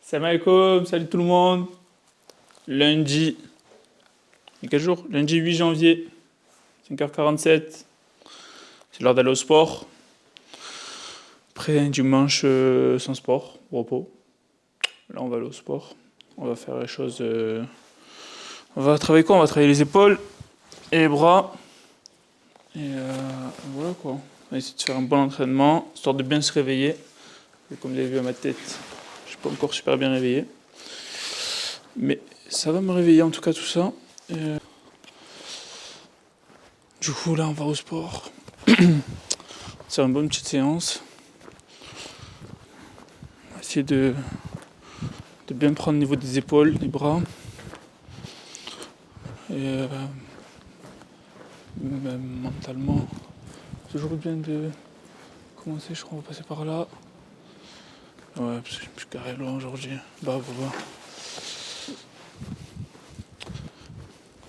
Salam alaikum, salut tout le monde. Lundi, il y a quel jour? Lundi 8 janvier, 5h47. C'est l'heure d'aller au sport. Après un dimanche sans sport, repos. Là, on va aller au sport. On va faire les choses. On va travailler quoi? On va travailler les épaules et les bras. Et voilà quoi. On va essayer de faire un bon entraînement, histoire de bien se réveiller. Et comme vous avez vu à ma tête, je suis pas encore super bien réveillé. Mais ça va me réveiller en tout cas tout ça. Du coup là on va au sport. C'est une bonne petite séance. On va essayer de bien prendre au niveau des épaules, des bras. Et même mentalement, c'est toujours bien de commencer, je crois on va passer par là. Ouais, parce que je me suis carré loin aujourd'hui. Bah.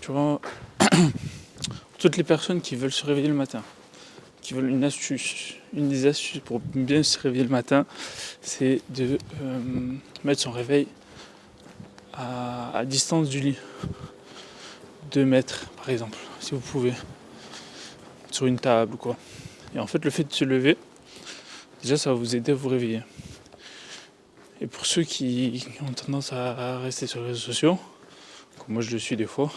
Tu vois, toutes les personnes qui veulent se réveiller le matin, qui veulent une des astuces pour bien se réveiller le matin, c'est de mettre son réveil à distance du lit. 2 mètres par exemple, si vous pouvez, sur une table ou quoi. Et en fait le fait de se lever, déjà ça va vous aider à vous réveiller. Et pour ceux qui ont tendance à rester sur les réseaux sociaux, comme moi je le suis des fois,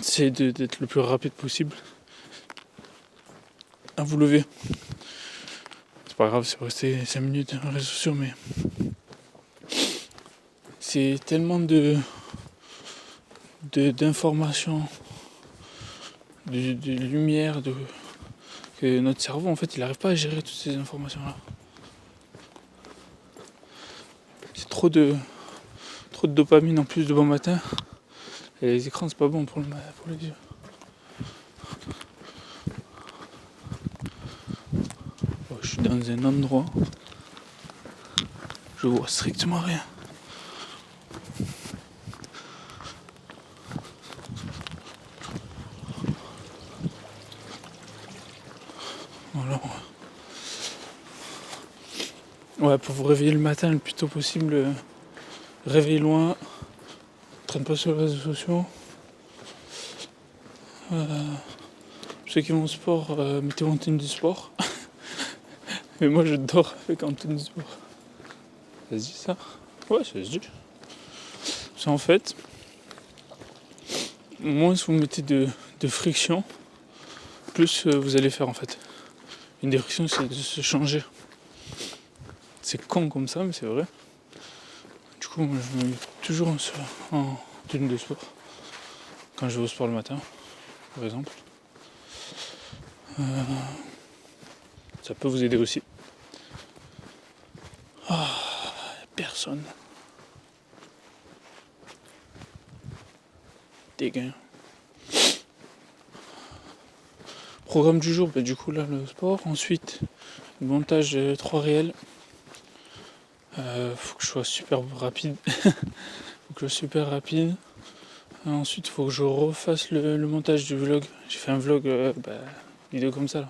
c'est d'être le plus rapide possible à vous lever. C'est pas grave si vous restez 5 minutes dans les réseaux sociaux, mais c'est tellement d'informations, de lumière, que notre cerveau en fait il n'arrive pas à gérer toutes ces informations là. C'est trop de dopamine en plus de bon matin. Et les écrans c'est pas bon pour les yeux. Oh, je suis dans un endroit, je vois strictement rien. Voilà. Ouais, pour vous réveiller le matin le plus tôt possible, réveillez loin, traîne pas sur les réseaux sociaux. Ceux qui vont au sport, mettez-vous en tenue de sport. Mais moi je dors avec en tenue de sport. Ça se dit ça? Ouais, ça se dit. C'est en fait, moins vous mettez de friction, plus vous allez faire en fait. Une des frictions c'est de se changer. C'est con comme ça, mais c'est vrai. Du coup, moi, je me mets toujours en tenue de sport. Quand je vais au sport le matin, par exemple. Ça peut vous aider aussi. Personne. Dégain. Programme du jour, du coup là le sport. Ensuite, le montage de 3 réels. Faut que je sois super rapide. Ensuite, faut que je refasse le montage du vlog. J'ai fait un vlog, vidéo comme ça là.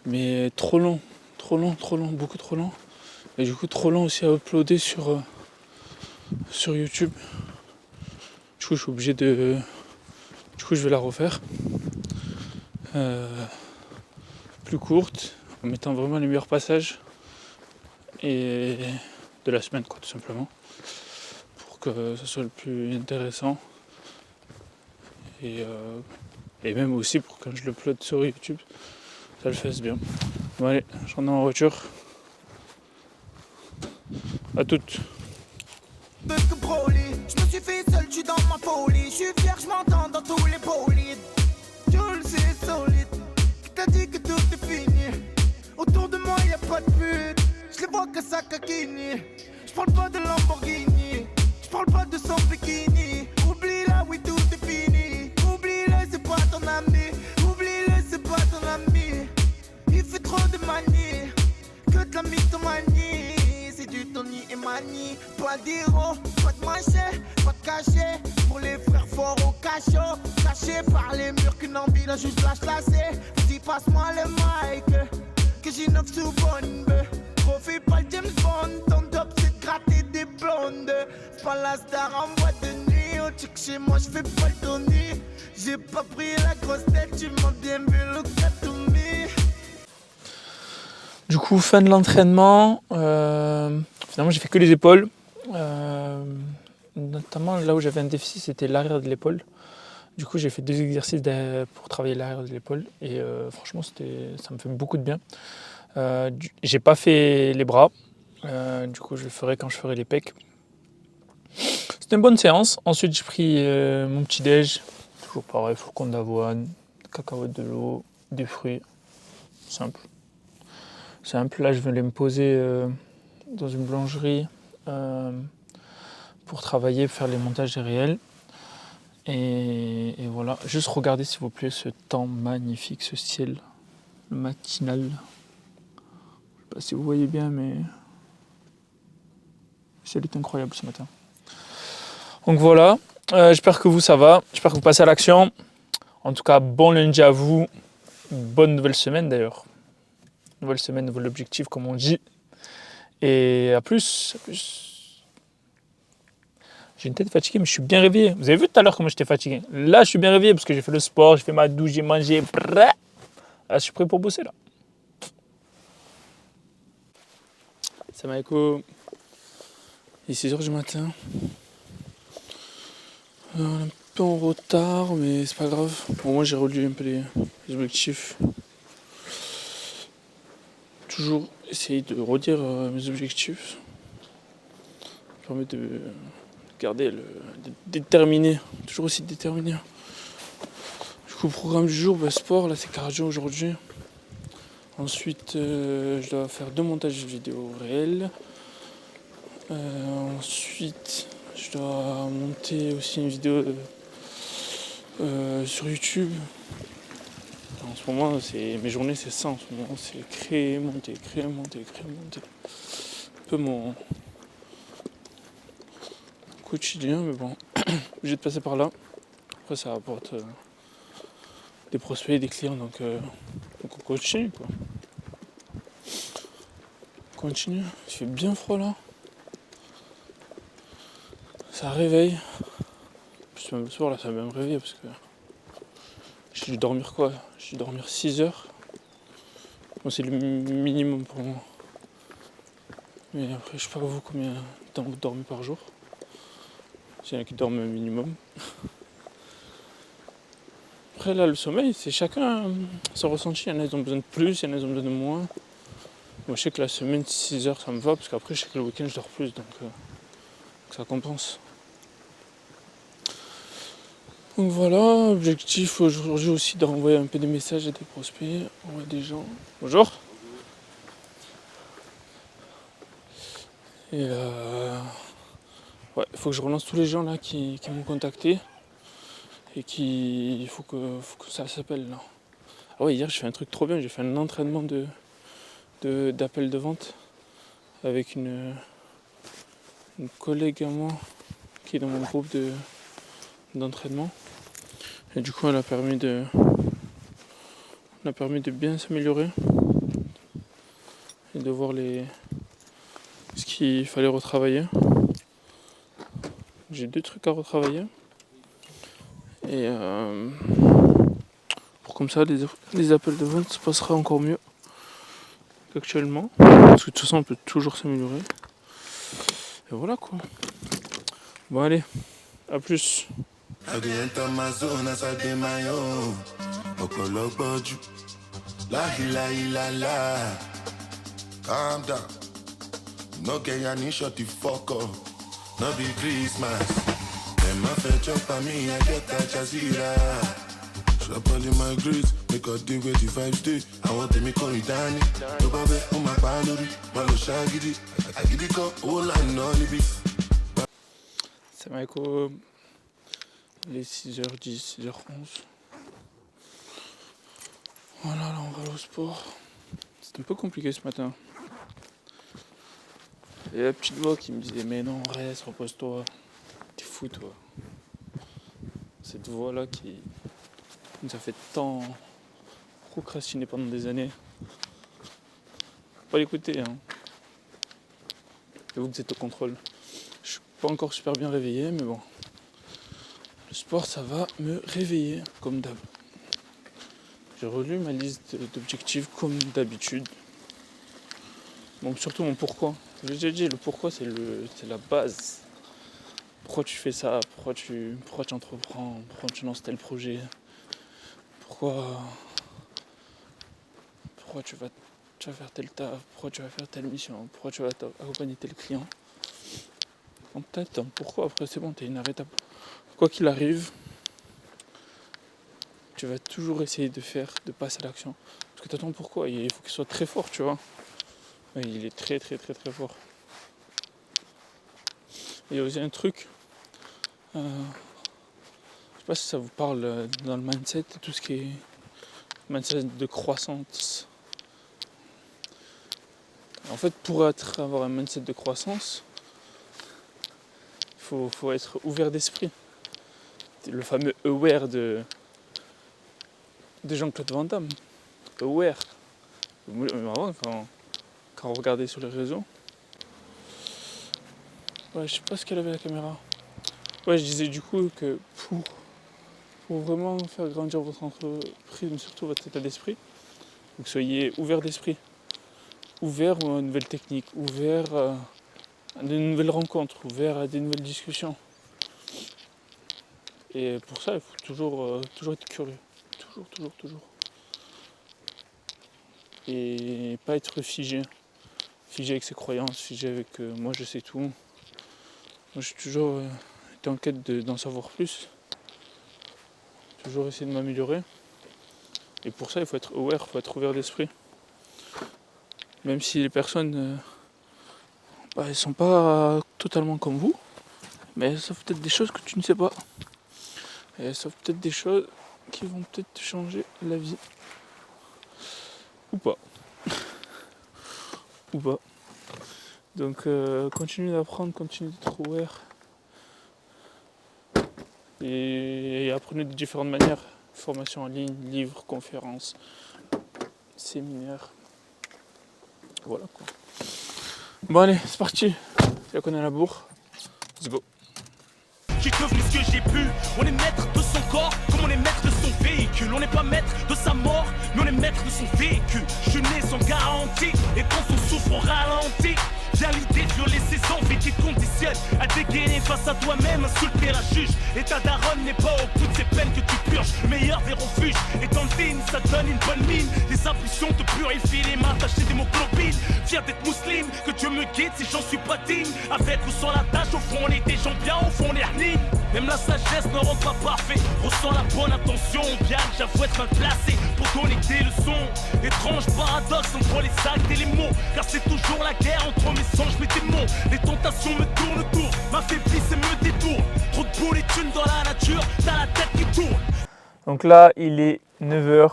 Mais trop long, beaucoup trop long. Et du coup trop long aussi à uploader sur YouTube. Du coup je suis obligé de. Du coup je vais la refaire. Plus courte, en mettant vraiment les meilleurs passages et de la semaine quoi tout simplement. Pour que ça soit le plus intéressant. Et même aussi pour quand je l'upload sur YouTube, ça le fasse bien. Bon allez, je rentre dans ma voiture. À toutes. Je me suis fait seul, je suis dans ma folie. Je suis fier, je m'entends dans tous les bolides. Tu le sais, solide. Qui t'a dit que tout est fini? Autour de moi, y'a pas de pute. Je les vois que ça caquine. Je parle pas de Lamborghini. Je parle pas de son bikini. Oublie-la, oui, tout est fini. Oublie-le, c'est pas ton ami. Oublie-le, c'est pas ton ami. Il fait trop de manie. Que de la mythomanie. C'est du Tony et Mani. Pas d'héros, pas de machet, pas de cachet. Pour les frères forts au cachot. Caché par les murs qu'une envie là juste lâche lacé. Dis passe-moi le mic. Que j'innove sous bonne bœuf. Refais pas le James Bond. Ton top pas la star en boîte de nuit. Oh, check chez moi, je fais pas le tournis. J'ai pas pris la grosse tête, tu m'as bien vu, look at to me. Du coup, fin de l'entraînement. Finalement, j'ai fait que les épaules. Notamment là où j'avais un déficit, c'était l'arrière de l'épaule. Du coup, j'ai fait 2 exercices pour travailler l'arrière de l'épaule. Et franchement, ça me fait beaucoup de bien. J'ai pas fait les bras. Du coup, je le ferai quand je ferai les pecs. C'était une bonne séance. Ensuite, j'ai pris mon petit déj. Toujours pareil, flocons d'avoine, cacahuètes de l'eau, des fruits. Simple. Là, je vais me poser dans une boulangerie pour travailler, faire les montages réels. Et voilà. Juste regardez, s'il vous plaît, ce temps magnifique, ce ciel matinal. Je sais pas si vous voyez bien, mais le ciel est incroyable ce matin. Donc voilà. J'espère que vous, ça va. J'espère que vous passez à l'action. En tout cas, bon lundi à vous. Bonne nouvelle semaine d'ailleurs. Nouvelle semaine, nouvel objectif, comme on dit. Et à plus. J'ai une tête fatiguée, mais je suis bien réveillé. Vous avez vu tout à l'heure comment j'étais fatigué. Là, je suis bien réveillé parce que j'ai fait le sport, j'ai fait ma douche, j'ai mangé. Là, je suis prêt pour bosser là. Salam alaikum. Il est 6h du matin. On est un peu en retard, mais c'est pas grave. Au moins, j'ai relu un peu les objectifs. Toujours essayer de redire mes objectifs. Ça permet de garder de déterminer. Toujours aussi déterminé. Du coup, programme du jour, sport, là c'est cardio aujourd'hui. Ensuite, je dois faire 2 montages vidéo réels. Ensuite, je dois monter aussi une vidéo sur YouTube. En ce moment, mes journées, c'est ça. En ce moment, c'est créer, monter. Un peu mon quotidien, mais bon, obligé de passer par là. Après, ça apporte des prospects, des clients, donc on continue quoi. Continue. Il fait bien froid là. Ça réveille. Plus même le soir là, ça va même réveiller parce que j'ai dû dormir quoi? J'ai dû dormir 6 heures. Bon, c'est le minimum pour moi. Mais après, je sais pas vous combien de temps vous dormez par jour. S'il y en a qui dorment un minimum. Après là, le sommeil, c'est chacun son ressenti. Il y en a qui ont besoin de plus, il y en a qui ont besoin de moins. Moi, je sais que la semaine, 6 heures, ça me va, parce qu'après, je sais que le week-end, je dors plus, donc ça compense. Donc voilà, objectif aujourd'hui aussi de renvoyer un peu des messages à des prospects, à des gens. Bonjour. Et ouais, il faut que je relance tous les gens là qui m'ont contacté et il faut que ça s'appelle là. Ah ouais, hier j'ai fait un truc trop bien, j'ai fait un entraînement d'appel de vente avec une collègue à moi qui est dans mon groupe d'entraînement. Et du coup, elle a permis de bien s'améliorer et de voir ce qu'il fallait retravailler. J'ai 2 trucs à retravailler. Et pour comme ça, les appels de vente se passera encore mieux qu'actuellement. Parce que de toute façon, on peut toujours s'améliorer. Et voilà quoi. Bon allez, à plus. Calm down. No get ya ni shut the fuck up. No be Christmas. Them my fetch up on me, I get that Jazira. Shop all in my grades, make a day where the vibes stay. I want to make on it down. No baby, on my palori, malo shagidi. I get it up, all I know the beat. Salam alaikum. Il est 6h10, 6h11. Voilà, là on va au sport. C'est un peu compliqué ce matin. Et la petite voix qui me disait mais non, reste, repose-toi. T'es fou toi. Cette voix là qui nous a fait tant procrastiner pendant des années. Faut pas l'écouter hein. Et vous êtes au contrôle. Je suis pas encore super bien réveillé, mais bon. Le sport, ça va me réveiller, comme d'hab. J'ai relu ma liste d'objectifs comme d'habitude. Bon, surtout mon pourquoi. Je l'ai déjà dit, le pourquoi, c'est la base. Pourquoi tu fais ça? Pourquoi tu entreprends? Pourquoi tu lances tel projet? Pourquoi tu vas faire tel taf? Pourquoi tu vas faire telle mission? Pourquoi tu vas accompagner tel client? En tête, pourquoi? Après, c'est bon, t'es inarrêtable. Quoi qu'il arrive, tu vas toujours essayer de passer à l'action. Parce que t'attends pourquoi? Il faut qu'il soit très fort, tu vois. Ouais, il est très très très très fort. Il y a aussi un truc, je sais pas si ça vous parle dans le mindset, tout ce qui est mindset de croissance. En fait, pour avoir un mindset de croissance, il faut être ouvert d'esprit. Le fameux aware de Jean-Claude Van Damme. Aware. Avant, quand on regardait sur les réseaux, ouais, je sais pas ce qu'elle avait la caméra. Ouais, je disais du coup que pour vraiment faire grandir votre entreprise, mais surtout votre état d'esprit, donc soyez ouvert d'esprit, ouvert aux nouvelles techniques, ouvert à de nouvelles rencontres, ouvert à des nouvelles discussions. Et pour ça, il faut toujours être curieux. Toujours. Et pas être figé. Figé avec ses croyances, figé avec moi je sais tout. Moi j'ai toujours été en quête d'en savoir plus. Toujours essayer de m'améliorer. Et pour ça, il faut être aware, il faut être ouvert d'esprit. Même si les personnes, elles sont pas totalement comme vous, mais elles savent peut-être des choses que tu ne sais pas. Et elles savent peut-être des choses qui vont peut-être te changer la vie. Ou pas. Ou pas. Donc continue d'apprendre, continue d'être aware. Et apprenez de différentes manières. Formation en ligne, livres, conférences, séminaires. Voilà quoi. Bon allez, c'est parti. C'est là qu'on est à la bourre. Let's go. J'ai devenu ce que j'ai pu. On est maître de son corps comme on est maître de son véhicule. On n'est pas maître de sa mort, mais on est maître de son véhicule. Je suis né sans garantie, et quand on souffre on ralentit. J'ai l'idée de violer ses envies qui te conditionnent à dégainer face à toi-même, insulter la juge. Et ta daronne n'est pas au bout de ces peines que tu purges. Le meilleur des refuges est en ligne, ça donne une bonne mine. Les impulsions te purifient les mains, tachées d'hémoglobine. Fier d'être musulman, que Dieu me guide si j'en suis pas digne. Avec ou sans la tâche, au fond on est des gens bien, au fond on est harnis. Même la sagesse ne rend pas parfait. Ressens la bonne intention, bien j'avoue être mal placé pour donner des leçons. Étrange paradoxe entre les actes et les mots, car c'est toujours la guerre entre mes songes, mes démons. Les tentations me tournent autour, m'affaiblissent et me détournent. Trop de boules et thunes dans la nature, t'as la tête qui tourne. Donc là, il est 9h.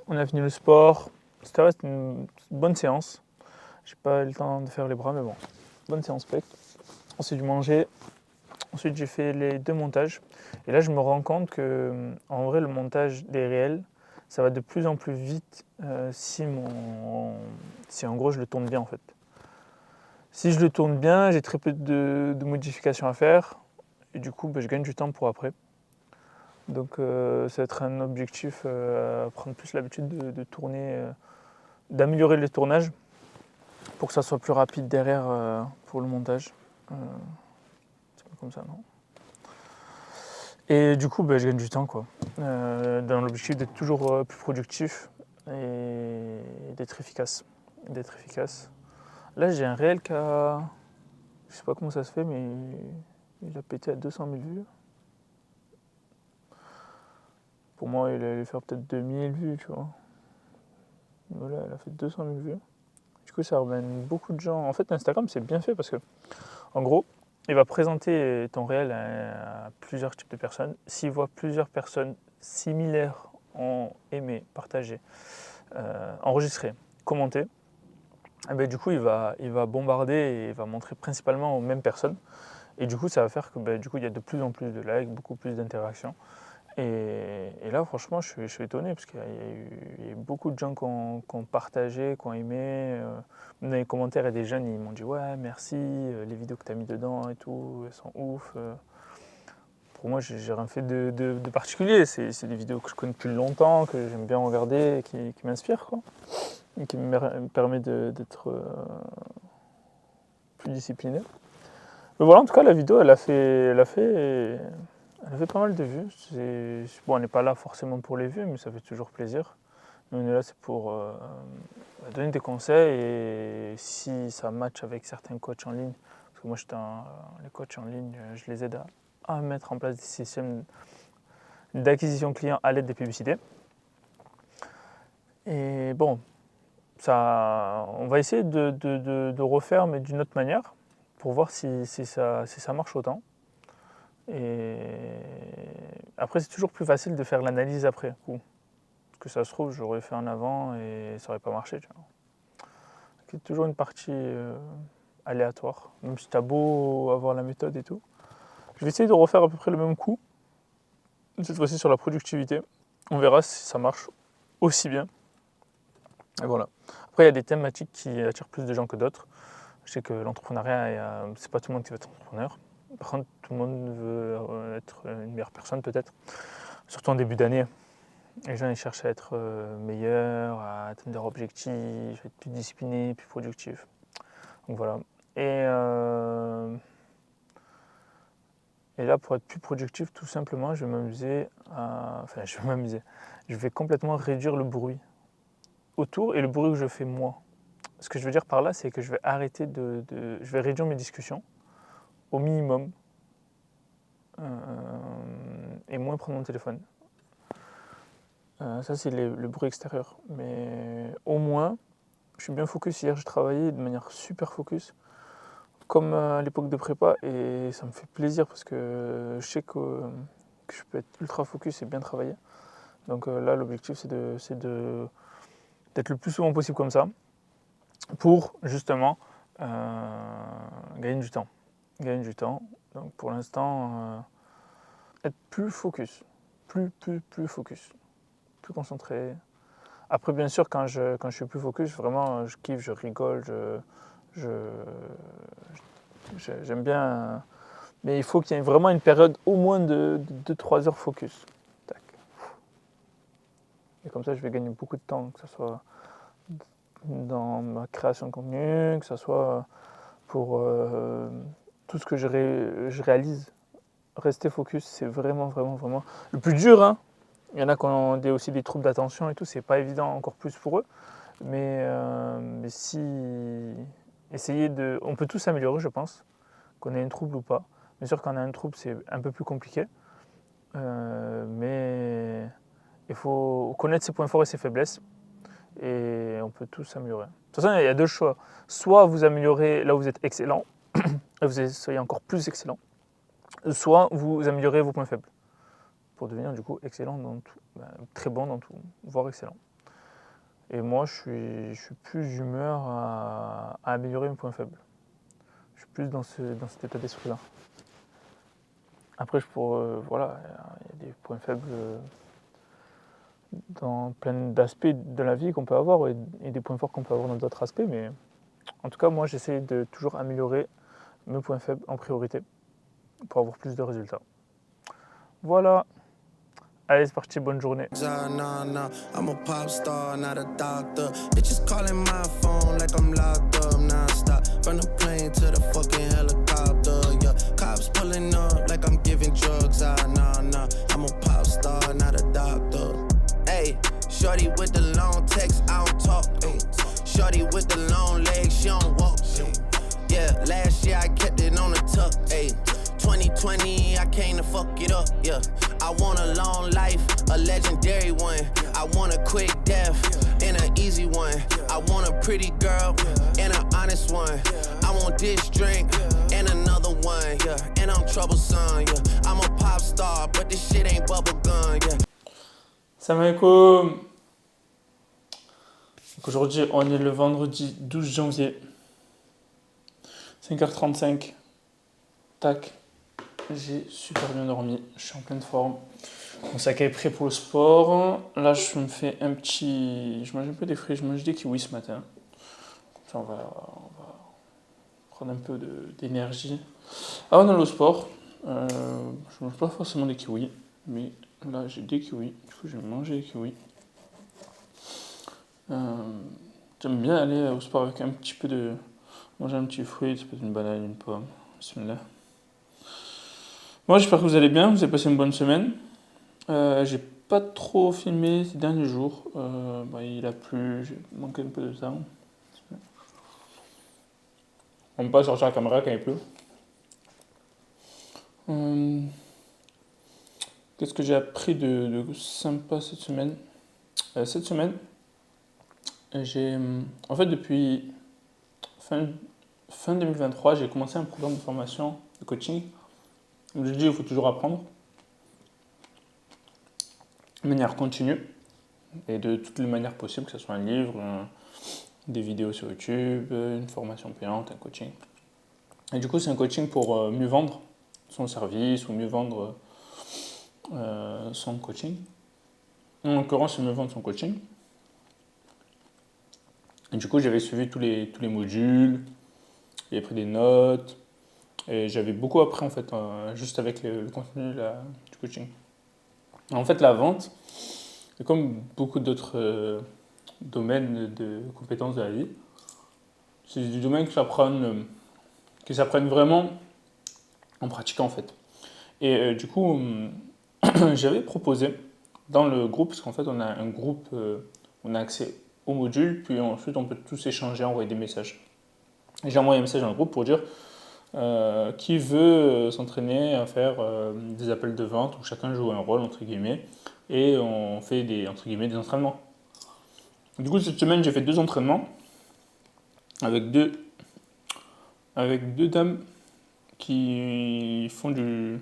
On a fini le sport. C'était une bonne séance. J'ai pas eu le temps de faire les bras, mais bon. Bonne séance pec. Ensuite, j'ai mangé. Ensuite, j'ai fait les 2 montages. Et là, je me rends compte que, en vrai, le montage des réels, ça va de plus en plus vite si en gros je le tourne bien en fait. Si je le tourne bien, j'ai très peu de modifications à faire. Et du coup, je gagne du temps pour après. Donc ça va être un objectif, prendre plus l'habitude de tourner, d'améliorer le tournage pour que ça soit plus rapide derrière pour le montage. C'est pas comme ça, non? Et du coup, je gagne du temps, quoi. Dans l'objectif d'être toujours plus productif et d'être efficace. Là, j'ai un réel qui a... Je sais pas comment ça se fait, mais il a pété à 200 000 vues. Pour moi, il allait faire peut-être 2000 vues, tu vois. Voilà, il a fait 200 000 vues. Du coup, ça ramène beaucoup de gens. En fait, Instagram, c'est bien fait parce que, en gros, il va présenter ton réel à plusieurs types de personnes. S'il voit plusieurs personnes similaires ont aimé, partagé, enregistré, commenté, du coup, il va bombarder et il va montrer principalement aux mêmes personnes. Et du coup, ça va faire que du coup, il y a de plus en plus de likes, beaucoup plus d'interactions. Et là, franchement, je suis étonné parce qu'il y a eu beaucoup de gens qui ont partagé, qui ont aimé. Dans les commentaires, il y a des jeunes, ils m'ont dit ouais, merci, les vidéos que tu as mis dedans et tout, elles sont ouf. Pour moi, j'ai rien fait de particulier. C'est des vidéos que je connais depuis longtemps, que j'aime bien regarder, et qui m'inspirent, quoi. Et qui me permet d'être plus discipliné. Mais voilà, en tout cas, la vidéo, elle a fait pas mal de vues. Bon, on n'est pas là forcément pour les vues, mais ça fait toujours plaisir. Nous, on est là, c'est pour donner des conseils et si ça match avec certains coachs en ligne, parce que moi, les coachs en ligne, je les aide à mettre en place des systèmes d'acquisition client à l'aide des publicités. Et bon, on va essayer de refaire, mais d'une autre manière, pour voir si ça marche autant. Et après, c'est toujours plus facile de faire l'analyse après coup. Parce que ça se trouve, j'aurais fait en avant et ça n'aurait pas marché. Tu vois. C'est toujours une partie aléatoire, même si tu as beau avoir la méthode et tout. Je vais essayer de refaire à peu près le même coup, cette fois-ci sur la productivité. On verra si ça marche aussi bien. Et voilà. Après, il y a des thématiques qui attirent plus de gens que d'autres. Je sais que l'entrepreneuriat, c'est pas tout le monde qui veut être entrepreneur. Par contre, tout le monde veut être une meilleure personne peut-être, surtout en début d'année. Les gens ils cherchent à être meilleurs, à atteindre leurs objectifs, à être plus disciplinés, plus productifs. Donc voilà. Et là, pour être plus productif, tout simplement, je vais complètement réduire le bruit autour et le bruit que je fais moi. Ce que je veux dire par là, c'est que je vais arrêter je vais réduire mes discussions au minimum et moins prendre mon téléphone. Ça, c'est le bruit extérieur. Mais au moins, je suis bien focus. Hier, j'ai travaillé de manière super focus, comme à l'époque de prépa, et ça me fait plaisir parce que je sais que je peux être ultra focus et bien travailler. Donc là, l'objectif, c'est d'être le plus souvent possible comme ça, pour justement gagner du temps. Donc pour l'instant, être plus focus, plus focus, plus concentré. Après, bien sûr, quand je suis plus focus, vraiment, je kiffe, je rigole, j'aime bien. Mais il faut qu'il y ait vraiment une période au moins de 2-3 heures focus. Tac. Et comme ça, je vais gagner beaucoup de temps, que ce soit dans ma création de contenu, que ce soit pour tout ce que je réalise. Rester focus, c'est vraiment le plus dur. Hein. Il y en a qui ont aussi des troubles d'attention et tout, c'est pas évident encore plus pour eux. Mais si on peut tous s'améliorer, je pense, qu'on ait un trouble ou pas. Bien sûr, quand on a un trouble, c'est un peu plus compliqué. Mais il faut connaître ses points forts et ses faiblesses. Et on peut tous s'améliorer. De toute façon, il y a deux choix. Soit vous améliorez là où vous êtes excellent, et vous soyez encore plus excellent. Soit vous améliorez vos points faibles. Pour devenir du coup excellent dans tout. Très bon dans tout, voire excellent. Et moi, je suis plus d'humeur à améliorer mes points faibles. Je suis plus dans cet état d'esprit-là. Après, voilà, il y a des points faibles dans plein d'aspects de la vie qu'on peut avoir et des points forts qu'on peut avoir dans d'autres aspects. Mais en tout cas, moi, j'essaie de toujours améliorer mes points faibles en priorité pour avoir plus de résultats. Voilà. Allez, c'est parti, bonne journée. I'm a pop star, not a doctor. Bitches calling my phone like I'm locked up non-stop. From the plane to the fucking helicopter, yeah. Cops pulling up like I'm giving drugs, I'm a pop star, not a doctor. Hey, shorty with the long text, I don't talk. Ay. Shorty with the long legs, she don't walk. Yeah, last year I kept it on the tuck. Ay. 2020, I came to fuck it up, yeah. I want a long life, a legendary one. I want a quick death and an easy one. I want a pretty girl and an honest one. I want this drink and another one, yeah. And I'm troublesome, yeah. I'm a pop star, but this shit ain't bubblegum, yeah. Salam alaikum. Donc aujourd'hui, on est le vendredi 12 janvier. 5h35. Tac. J'ai super bien dormi. Je suis en pleine forme. Mon sac est prêt pour le sport. Là, je me fais un petit... Je mange un peu des fruits, je mange des kiwis ce matin. Comme ça, on va prendre un peu d'énergie. Avant d'aller au sport, je mange pas forcément des kiwis, mais là, j'ai des kiwis. Du coup, je vais manger des kiwis. J'aime bien aller au sport avec un petit peu de... Manger un petit fruit, ça peut être une banane, une pomme. Bismillah. Moi, j'espère que vous allez bien, vous avez passé une bonne semaine. J'ai pas trop filmé ces derniers jours. Il a plu, j'ai manqué un peu de temps. On ne peut pas sortir la caméra quand il pleut. Qu'est-ce que j'ai appris de sympa cette semaine? Cette semaine, en fait, depuis fin 2023, j'ai commencé un programme de formation de coaching. Comme je dis, il faut toujours apprendre de manière continue et de toutes les manières possibles, que ce soit un livre, des vidéos sur YouTube, une formation payante, un coaching. Et du coup, c'est un coaching pour mieux vendre son service ou mieux vendre son coaching. En l'occurrence, c'est mieux vendre son coaching. Et du coup, j'avais suivi tous les modules, j'avais pris des notes, et j'avais beaucoup appris en fait, juste avec le contenu du coaching. En fait, la vente, c'est comme beaucoup d'autres domaines de compétences de la vie. C'est du domaine qui s'apprennent vraiment en pratiquant en fait. Et du coup, j'avais proposé dans le groupe, parce qu'en fait on a un groupe, on a accès au module, puis ensuite on peut tous échanger, envoyer des messages. Et j'ai envoyé un message dans le groupe pour dire qui veut s'entraîner à faire des appels de vente où chacun joue un rôle entre guillemets et on fait des entraînements. Du coup cette semaine j'ai fait 2 entraînements avec deux dames qui font de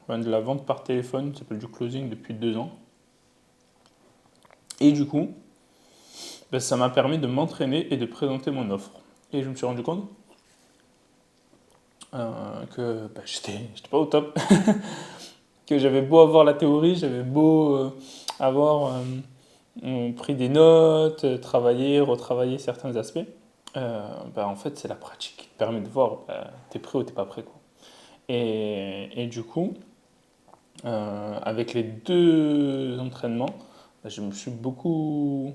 la vente par téléphone, ça s'appelle du closing depuis 2 ans. Et du coup, ça m'a permis de m'entraîner et de présenter mon offre. Et je me suis rendu compte que j'étais pas au top. Que j'avais beau avoir la théorie, j'avais beau avoir pris des notes, retravailler certains aspects. En fait, c'est la pratique qui te permet de voir t'es prêt ou t'es pas prêt, quoi. Et du coup, avec les 2 entraînements, je me suis beaucoup...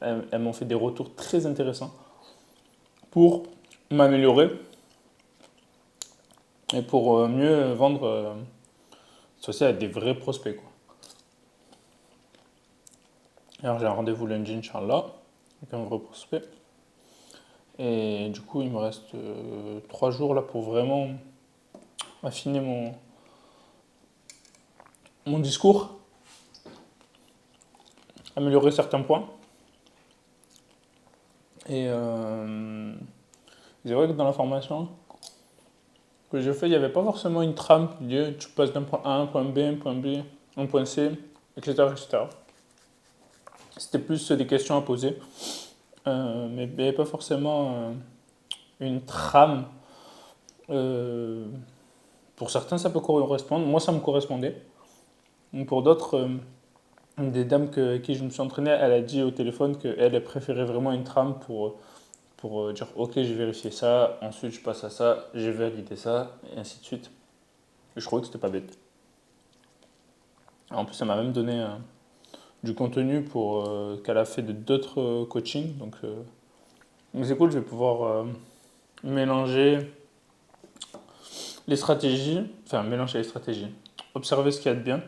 elles m'ont fait des retours très intéressants pour m'améliorer et pour mieux vendre ceci à des vrais prospects, quoi. Alors j'ai un rendez-vous lundi, Inch'Allah, avec un vrai prospect. Et du coup, il me reste 3 jours là pour vraiment affiner mon discours, améliorer certains points. Et c'est vrai que dans la formation que j'ai fait, il n'y avait pas forcément une trame qui dit tu passes d'un point A à un point B, un point B, un point C, etc. etc. C'était plus des questions à poser. Mais il n'y avait pas forcément une trame. Pour certains, ça peut correspondre. Moi, ça me correspondait. Pour d'autres, une des dames avec qui je me suis entraîné, elle a dit au téléphone qu'elle préférait vraiment une trame pour dire ok, j'ai vérifié ça, ensuite je passe à ça, j'ai validé ça, et ainsi de suite. Et je trouvais que c'était pas bête. En plus, elle m'a même donné du contenu qu'elle a fait de d'autres coachings. Donc c'est cool, je vais pouvoir mélanger les stratégies, observer ce qu'il y a de bien.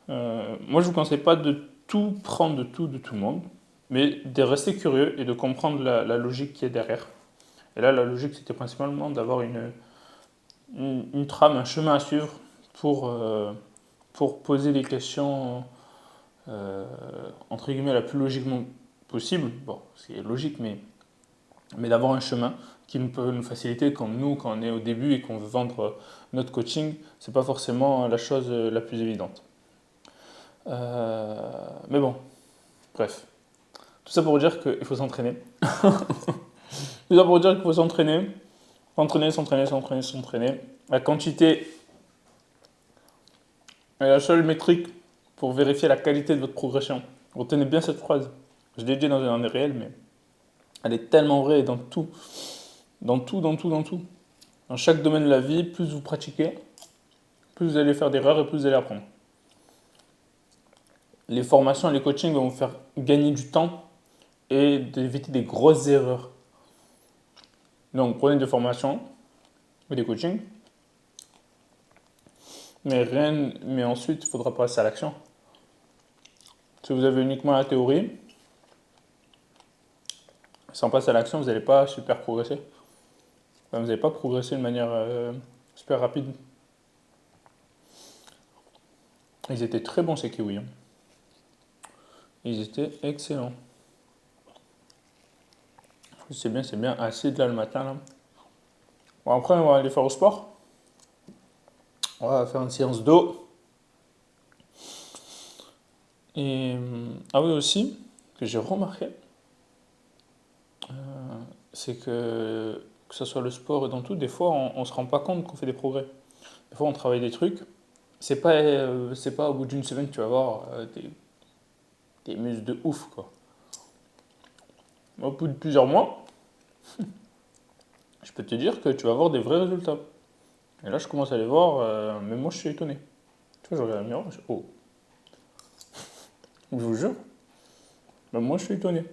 Moi, je vous conseille pas de tout prendre de tout le monde, mais de rester curieux et de comprendre la logique qui est derrière. Et là, la logique, c'était principalement d'avoir une trame, un chemin à suivre pour poser les questions entre guillemets la plus logiquement possible. Bon, c'est logique, mais d'avoir un chemin qui peut nous faciliter quand on est au début et qu'on veut vendre notre coaching, c'est pas forcément la chose la plus évidente. Mais bon, bref. Tout ça pour dire qu'il faut s'entraîner. Tout ça pour dire qu'il faut s'entraîner. S'entraîner. La quantité est la seule métrique pour vérifier la qualité de votre progression. Retenez bien cette phrase. Je l'ai dit dans un réel, mais elle est tellement vraie dans tout. Dans tout. Dans chaque domaine de la vie, plus vous pratiquez, plus vous allez faire d'erreurs et plus vous allez apprendre. Les formations et les coachings vont vous faire gagner du temps et d'éviter des grosses erreurs. Donc, prenez des formations et des coachings. Mais ensuite, il faudra passer à l'action. Si vous avez uniquement la théorie, sans passer à l'action, vous n'allez pas super progresser. Enfin, vous n'allez pas progresser de manière super rapide. Ils étaient très bons ces kiwis. Hein. Ils étaient excellents. C'est bien. Acide là le matin. Là. Bon, après, on va aller faire au sport. On va faire une séance d'eau. Et ah oui aussi, que j'ai remarqué, c'est que ce soit le sport et dans tout, des fois on se rend pas compte qu'on fait des progrès. Des fois on travaille des trucs, c'est pas au bout d'une semaine que tu vas avoir des muscles de ouf quoi. Au bout de plusieurs mois, je peux te dire que tu vas avoir des vrais résultats. Et là je commence à les voir, même moi je suis étonné. Tu vois, je regarde le miroir, je dis oh. Je vous jure, même moi je suis étonné.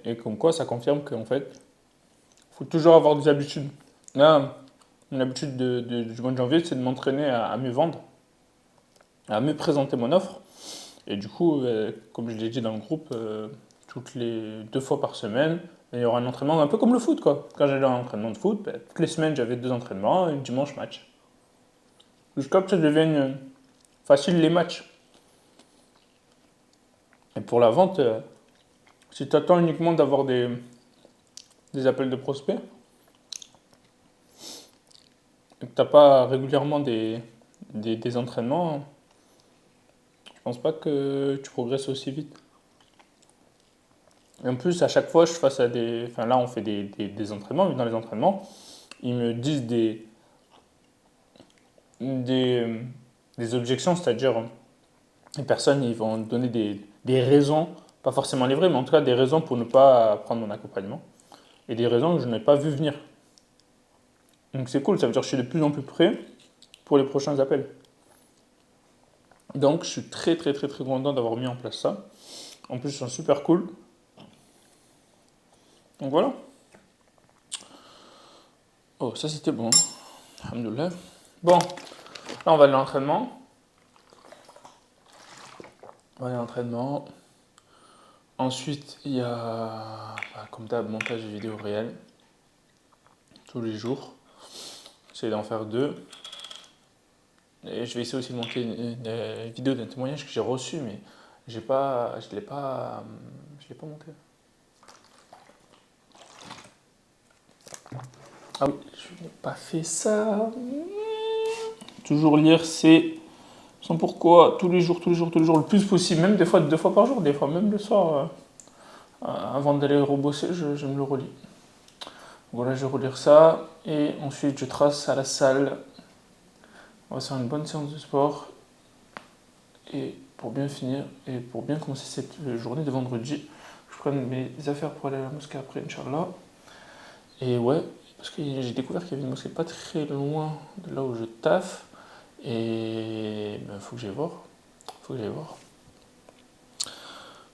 Et comme quoi ça confirme qu'en fait, il faut toujours avoir des habitudes. Là, une habitude du mois de janvier, c'est de m'entraîner à mieux vendre, à mieux présenter mon offre. Et du coup, comme je l'ai dit dans le groupe, toutes les 2 fois par semaine, il y aura un entraînement un peu comme le foot quoi. Quand j'allais à un entraînement de foot, toutes les semaines j'avais 2 entraînements et le dimanche match. Jusqu'à ce que ça devienne facile les matchs. Et pour la vente, si tu attends uniquement d'avoir des appels de prospects, et que tu n'as pas régulièrement des entraînements, je pense pas que tu progresses aussi vite. Et en plus, à chaque fois, je face à des... Enfin là, on fait des entraînements, mais dans les entraînements, ils me disent des objections, c'est-à-dire les personnes ils vont donner des raisons, pas forcément les vraies, mais en tout cas des raisons pour ne pas prendre mon accompagnement et des raisons que je n'ai pas vu venir. Donc c'est cool, ça veut dire que je suis de plus en plus prêt pour les prochains appels. Donc je suis très content d'avoir mis en place ça. En plus, ils sont super cool. Donc voilà. Oh, ça c'était bon. Alhamdoulilah. Bon. Là, on va à l'entraînement. Ensuite, il y a, comme d'hab, montage de vidéos réelles. Tous les jours. J'essaie d'en faire 2. Et je vais essayer aussi de monter une vidéo d'un témoignage que j'ai reçu, mais je l'ai pas monté. Ah oui, je n'ai pas fait ça. Toujours lire, c'est sans pourquoi, tous les jours, le plus possible, même des fois 2 fois par jour, des fois même le soir, avant d'aller rebosser, je me le relis. Voilà, je vais relire ça, et ensuite je trace à la salle. On va faire une bonne séance de sport, et pour bien finir, et pour bien commencer cette journée de vendredi, je prends mes affaires pour aller à la mosquée après, Inch'Allah. Et ouais, parce que j'ai découvert qu'il y avait une mosquée pas très loin de là où je taffe. Et ben, faut que j'aille voir.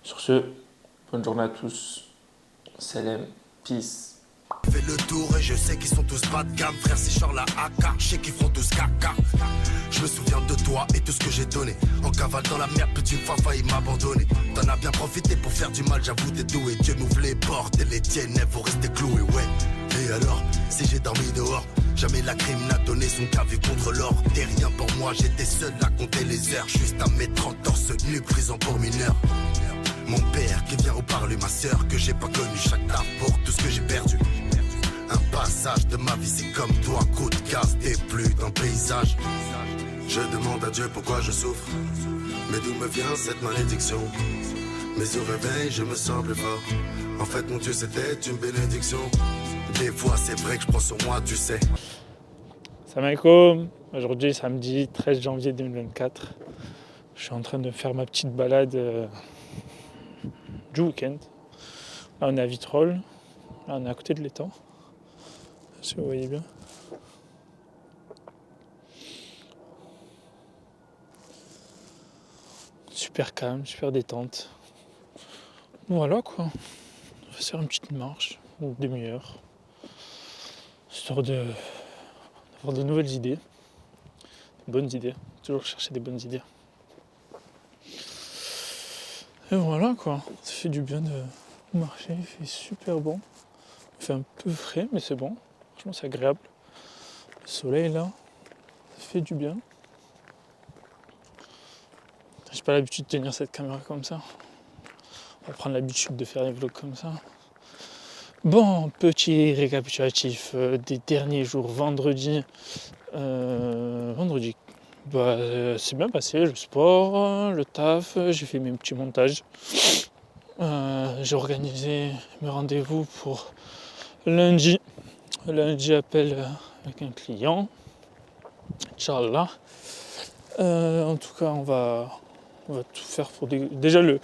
Sur ce, bonne journée à tous. Salam, peace. Fais le tour et je sais qu'ils sont tous bas de gamme. Frère, c'est genre la AK, je sais qu'ils feront tous caca. Je me souviens de toi et tout ce que j'ai donné. En cavale dans la merde, petit fois failli m'abandonner. T'en as bien profité pour faire du mal, j'avoue t'es doué. Dieu m'ouvre les portes et les tiennes, elles vont rester clouées, ouais. Et alors, si j'ai dormi dehors, jamais la crime n'a donné son cavie contre l'or. T'es rien pour moi, j'étais seul à compter les heures. Juste à mes 30 ans, nu, prison pour mineur. Mon père qui vient au parler, ma sœur que j'ai pas connu. Chaque taf pour tout ce que j'ai perdu. Un passage de ma vie, c'est comme toi, coup de casse, t'es plus dans le paysage. Je demande à Dieu pourquoi je souffre, mais d'où me vient cette malédiction. Mais au réveil, je me sens plus fort. En fait, mon Dieu, c'était une bénédiction. Des fois, c'est vrai que je prends sur moi, tu sais. Salam alaikum. Aujourd'hui, samedi 13 janvier 2024. Je suis en train de faire ma petite balade du week-end. Là, on est à Vitrolles. Là, on est à côté de l'étang. Si vous voyez bien. Super calme, super détente. Voilà quoi. On va faire une petite marche, une demi-heure. Histoire d'avoir de nouvelles idées. Des bonnes idées. Toujours chercher des bonnes idées. Et voilà quoi. Ça fait du bien de marcher. Il fait super bon. Il fait un peu frais, mais c'est bon. Franchement, c'est agréable. Le soleil là, ça fait du bien. J'ai pas l'habitude de tenir cette caméra comme ça. On va prendre l'habitude de faire des vlogs comme ça. Bon, petit récapitulatif des derniers jours. Vendredi, c'est bien passé, le sport, le taf, j'ai fait mes petits montages. J'ai organisé mes rendez-vous pour lundi. Lundi, appel avec un client. Inch'Allah. En tout cas, on va tout faire pour déjà le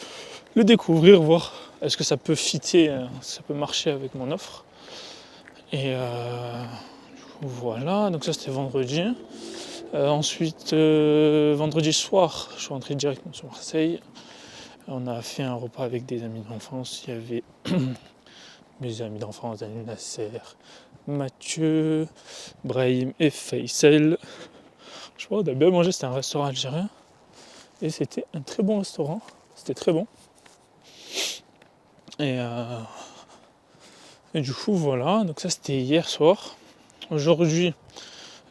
découvrir, voir est-ce que ça peut fitter, ça peut marcher avec mon offre. Et du coup, voilà, donc ça c'était vendredi. Ensuite, vendredi soir, je suis rentré directement sur Marseille. On a fait un repas avec des amis d'enfance. Il y avait mes amis d'enfance, Daniel, Nasser, Mathieu, Brahim et Faisal. Je crois qu'on a bien mangé, c'était un restaurant algérien. Et c'était un très bon restaurant. C'était très bon. Et du coup, voilà. Donc ça, c'était hier soir. Aujourd'hui,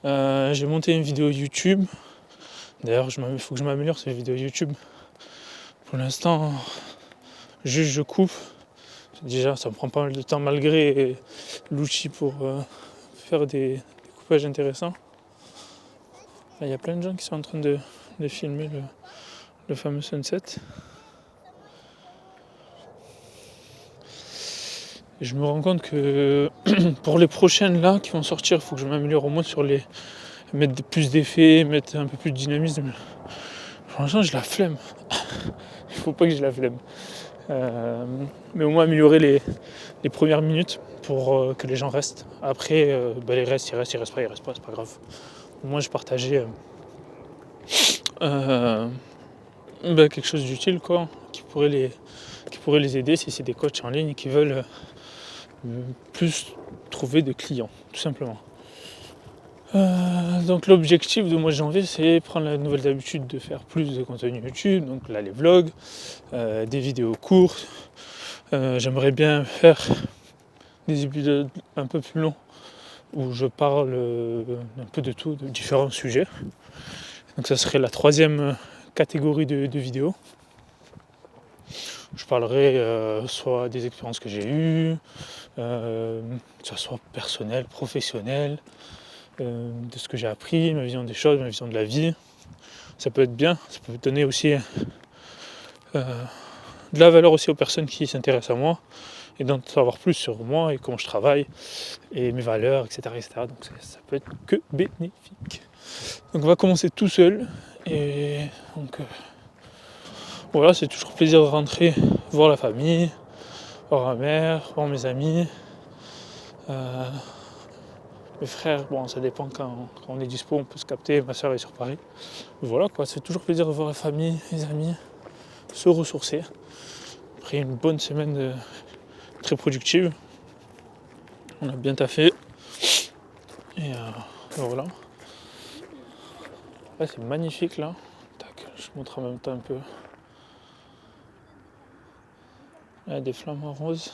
j'ai monté une vidéo YouTube. D'ailleurs, il faut que je m'améliore sur les vidéos YouTube. Pour l'instant, juste je coupe. Déjà, ça me prend pas mal de temps malgré l'outil pour faire des coupages intéressants. Là, il y a plein de gens qui sont en train de filmer le fameux sunset. Et je me rends compte que pour les prochaines là qui vont sortir, il faut que je m'améliore au moins sur mettre plus d'effets, mettre un peu plus de dynamisme. Franchement, j'ai la flemme. Il faut pas que j'ai la flemme. Mais au moins améliorer les premières minutes pour que les gens restent. Après, les restes, ils restent pas, c'est pas grave. Au moins, j'ai partagé quelque chose d'utile quoi, qui pourrait les aider si c'est des coachs en ligne qui veulent plus trouver de clients, tout simplement. Donc l'objectif de mois de janvier, c'est prendre la nouvelle habitude de faire plus de contenu YouTube, donc là les vlogs, des vidéos courtes. J'aimerais bien faire des épisodes un peu plus longs où je parle un peu de tout, de différents sujets. Donc ça serait la troisième catégorie de vidéos. Je parlerai soit des expériences que j'ai eues, que ce soit personnel, professionnel, de ce que j'ai appris, ma vision des choses, ma vision de la vie. Ça peut être bien, ça peut donner aussi de la valeur aussi aux personnes qui s'intéressent à moi et d'en savoir plus sur moi et comment je travaille et mes valeurs, etc. Donc ça peut être que bénéfique. Donc on va commencer tout seul et donc voilà, c'est toujours plaisir de rentrer, voir la famille, voir ma mère, voir mes amis, mes frères. Bon, ça dépend quand on est dispo, on peut se capter. Ma soeur est sur Paris. Voilà quoi, c'est toujours plaisir de voir la famille, les amis, se ressourcer. Après une bonne semaine très productive, on a bien taffé. Et voilà. Là, c'est magnifique là. Tac, je montre en même temps un peu. Il y a des flammes en rose.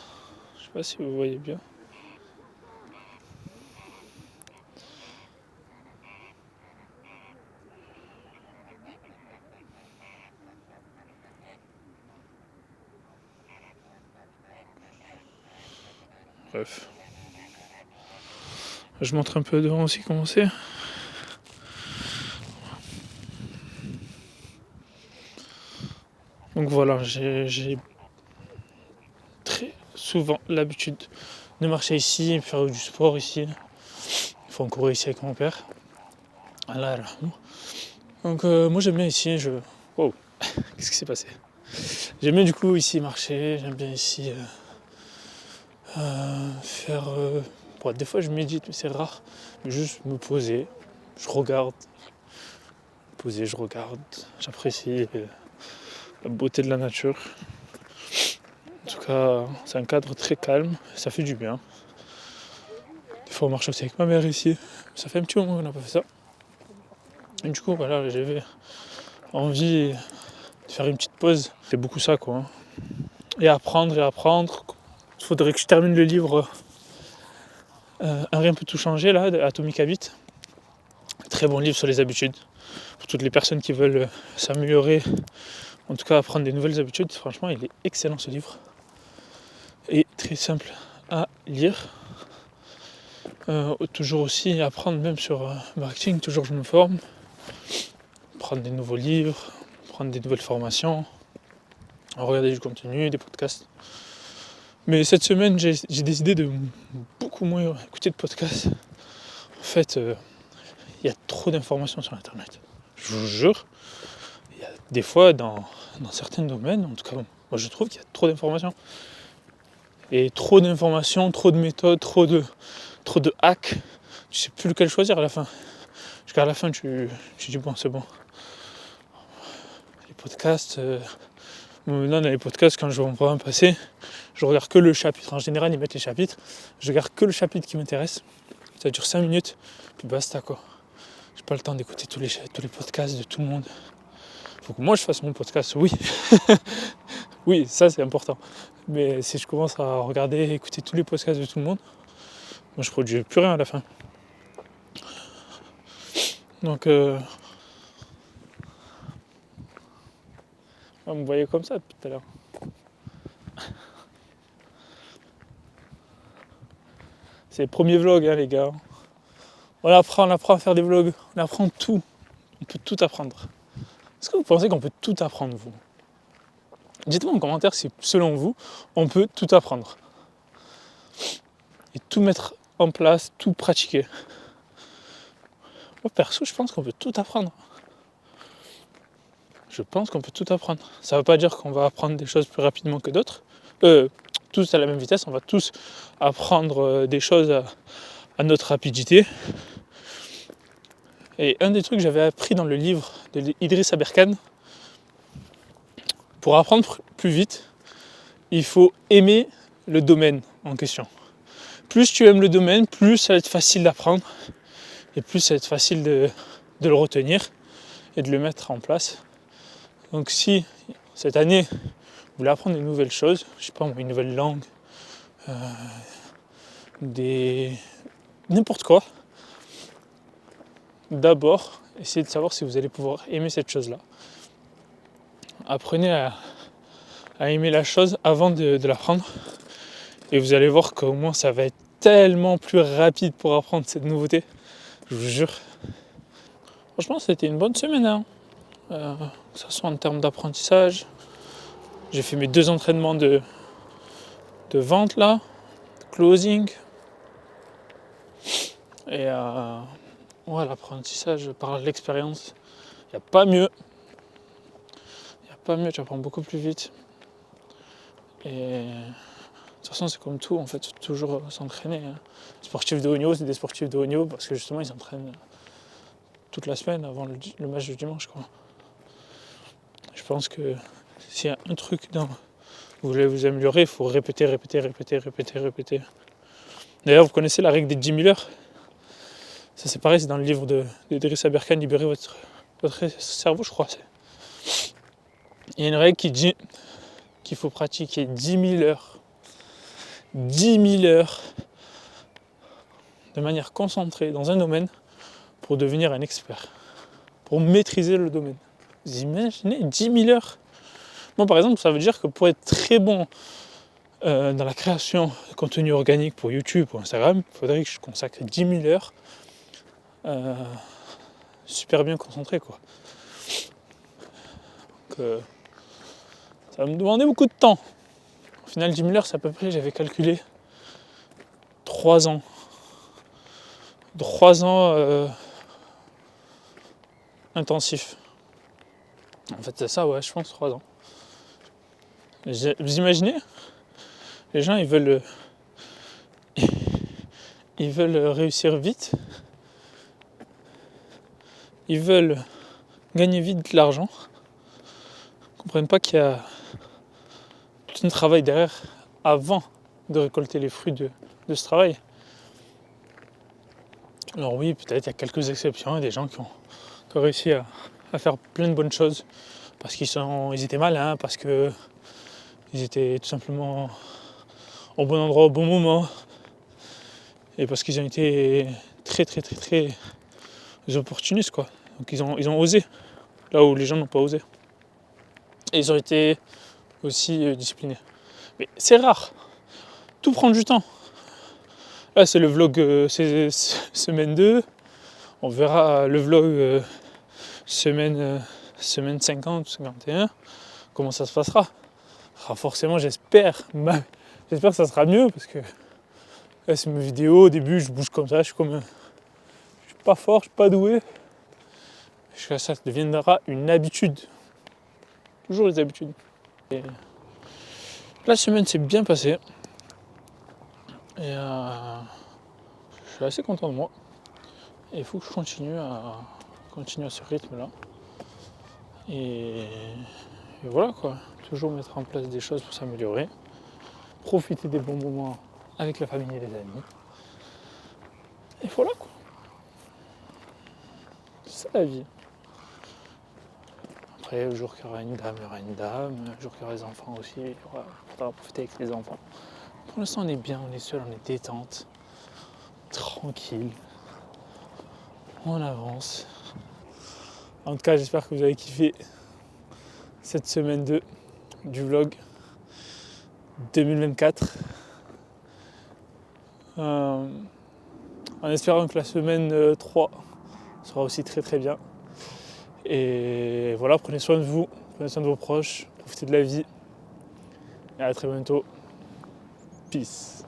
Je sais pas si vous voyez bien. Bref. Je montre un peu devant aussi comment c'est. Donc voilà, j'ai très souvent l'habitude de marcher ici, faire du sport ici. Il faut en courir ici avec mon père. Allah yarhamou. Donc moi j'aime bien ici, Wow, qu'est-ce qui s'est passé? J'aime bien du coup ici marcher, j'aime bien ici faire... Bon, des fois je médite, mais c'est rare. Mais juste me poser, je regarde. Poser, je regarde, j'apprécie la beauté de la nature. En tout cas, c'est un cadre très calme, ça fait du bien. Des fois on marche aussi avec ma mère ici, ça fait un petit moment qu'on n'a pas fait ça. Et du coup voilà, j'avais envie de faire une petite pause. C'est beaucoup ça quoi. Hein. Et apprendre. Il faudrait que je termine le livre Un rien peut tout changer là, d'Atomic Habits. Très bon livre sur les habitudes. Pour toutes les personnes qui veulent s'améliorer, en tout cas apprendre des nouvelles habitudes, franchement il est excellent ce livre. Et très simple à lire. Toujours aussi apprendre même sur marketing, toujours je me forme. Prendre des nouveaux livres, prendre des nouvelles formations, regarder du contenu, des podcasts. Mais cette semaine j'ai décidé de beaucoup moins écouter de podcasts. En fait, il y a trop d'informations sur internet. Je vous jure, il y a des fois dans certains domaines, en tout cas moi je trouve qu'il y a trop d'informations. Et trop d'informations, trop de méthodes, trop de hacks, tu sais plus lequel choisir à la fin. Jusqu'à la fin tu dis bon c'est bon. Les podcasts, maintenant dans les podcasts quand je vois mon programme passer, je regarde que le chapitre. En général ils mettent les chapitres, je regarde que le chapitre qui m'intéresse. Ça dure 5 minutes, puis basta quoi. J'ai pas le temps d'écouter tous les podcasts de tout le monde. Faut que moi je fasse mon podcast, oui. Oui, ça c'est important. Mais si je commence à regarder, écouter tous les podcasts de tout le monde, moi je produis plus rien à la fin. Donc vous me voyez comme ça tout à l'heure. C'est le premier vlog hein, les gars. On apprend à faire des vlogs, on apprend tout. On peut tout apprendre. Est-ce que vous pensez qu'on peut tout apprendre vous? Dites-moi en commentaire si selon vous, on peut tout apprendre. Et tout mettre en place, tout pratiquer. Moi perso, je pense qu'on peut tout apprendre. Je pense qu'on peut tout apprendre. Ça ne veut pas dire qu'on va apprendre des choses plus rapidement que d'autres. Tous à la même vitesse, on va tous apprendre des choses à notre rapidité. Et un des trucs que j'avais appris dans le livre de Idriss Aberkan, pour apprendre plus vite, il faut aimer le domaine en question. Plus tu aimes le domaine, plus ça va être facile d'apprendre et plus ça va être facile de le retenir et de le mettre en place. Donc si cette année vous voulez apprendre de nouvelles choses, je sais pas moi, une nouvelle langue, n'importe quoi, d'abord essayez de savoir si vous allez pouvoir aimer cette chose-là. Apprenez à aimer la chose avant de l'apprendre et vous allez voir qu'au moins ça va être tellement plus rapide pour apprendre cette nouveauté, je vous jure. Franchement c'était une bonne semaine hein. Que ce soit en termes d'apprentissage, j'ai fait mes 2 entraînements de vente là, closing, et ouais, l'apprentissage par l'expérience, il n'y a pas mieux, tu apprends beaucoup plus vite. Et de toute façon c'est comme tout en fait, faut toujours s'entraîner. Hein. Les sportifs de haut niveau, c'est des sportifs de haut niveau parce que justement ils s'entraînent toute la semaine avant le match du dimanche quoi. Je pense que s'il y a un truc vous voulez vous améliorer, il faut répéter. D'ailleurs, vous connaissez la règle des 10 000 heures? Ça c'est pareil, c'est dans le livre d'Idriss Aberkan, Libérer votre cerveau, je crois. Il y a une règle qui dit qu'il faut pratiquer 10 000 heures. 10 000 heures de manière concentrée dans un domaine pour devenir un expert, pour maîtriser le domaine. Vous imaginez 10 000 heures? Moi par exemple, ça veut dire que pour être très bon dans la création de contenu organique pour YouTube ou Instagram, il faudrait que je consacre 10 000 heures super bien concentré quoi. Donc, ça va me demander beaucoup de temps. Au final 10 000 heures c'est à peu près, j'avais calculé 3 ans. 3 ans intensif. En fait, c'est ça, ouais, je pense 3 ans. Vous imaginez? Les gens, ils veulent réussir vite. Ils veulent gagner vite de l'argent. Ils ne comprennent pas qu'il y a tout un travail derrière avant de récolter les fruits de ce travail. Alors oui, peut-être il y a quelques exceptions, il y a des gens qui ont réussi à faire plein de bonnes choses parce qu'ils étaient malins, parce qu'ils étaient tout simplement au bon endroit au bon moment et parce qu'ils ont été très opportunistes, quoi. Donc ils ont osé là où les gens n'ont pas osé. Et ils ont été aussi disciplinés. Mais c'est rare. Tout prend du temps. Là, c'est le vlog semaine 2. On verra le vlog semaine 50 ou 51. Comment ça se passera. Alors forcément, j'espère que ça sera mieux parce que là, c'est mes vidéos. Au début, je bouge comme ça. Je suis pas fort, je suis pas doué. Jusqu'à ça deviendra une habitude. Toujours les habitudes. Et la semaine s'est bien passée. Et je suis assez content de moi. Et il faut que je continue à ce rythme-là. Et voilà, quoi. Toujours mettre en place des choses pour s'améliorer. Profiter des bons moments avec la famille et les amis. Et voilà, quoi. C'est ça la vie. Après, le jour qu'il y aura une dame, il y aura une dame. Le jour qu'il y aura des enfants aussi, il faudra profiter avec les enfants. Pour l'instant, on est bien, on est seul, on est détente, tranquille. On avance. En tout cas, j'espère que vous avez kiffé cette semaine 2 du vlog 2024. En espérant que la semaine 3 sera aussi très bien. Et voilà, prenez soin de vous, prenez soin de vos proches, profitez de la vie. Et à très bientôt. Peace.